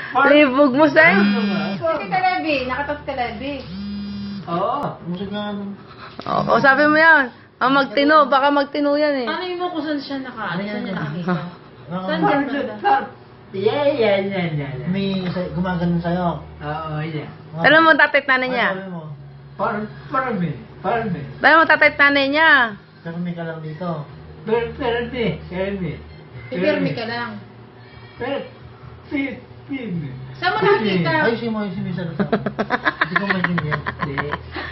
Libog mo, Seng. Kasi kalabi, nakatas kalabi. Oo. Musig nga. O, sabi mo yan. Magtino, baka magtino yan eh. Ano mo kung saan siya Ano yan, yan? nakakita? Saan Ah, yan banda? Yan. May gumagano sa'yo. Oo, yan. Alam mo, tatay at nanay niya. Ano sabi mo? Parami. Alam mo, tatay at nanay niya. Pero may ka lang dito. Permi. Ipirmi ka lang. Permi. Saan mo nakakita? Ay, si mo salita. Hindi ko maintindihan.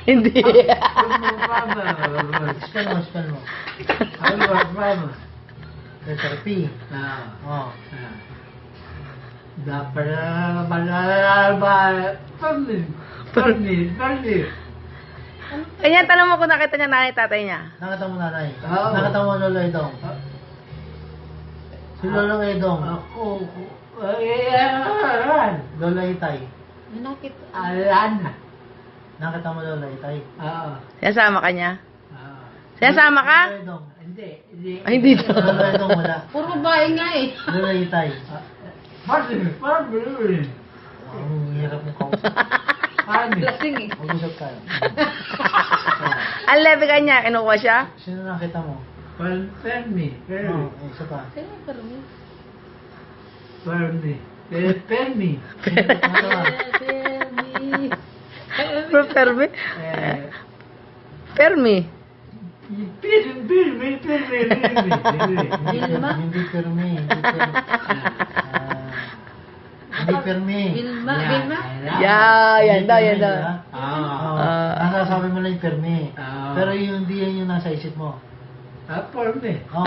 Hindi. Spell mo. Therapy. Oh. Permi. Kanya, tanong mo kung nakita niya nanay tatay niya. Nakita mo nanay. Oo. Nakita mo Lolo Edong. Si Lolo Edong. Ako. Ayan. Lola Itay. Nakita. Alana. Nakita mo Lola Itay. Oo. Sinasama ka niya? Sinasama ka? Lola Edong. Hindi. Ay, hindi daw. Lola Edong wala. Puro babae nga eh. Lola Itay. Parmi. Ang hirap mo kausap. Lasing eh. Mag-usap tayo. Ang lebe ka niya, kinukuha siya? Sino nakita mo? Permi. Oh, isa pa. Sino yung permi? Permi. Sino pa pangalawa? Permi. Permi? Permi. Permi. Vilma? Hindi permi. Hindi permi. Vilma? Vilma? Yan daw. Nasasabi mo lang yung permi. Ah. Pero yung hindi yan yung nasa isip mo. Permi. Oh.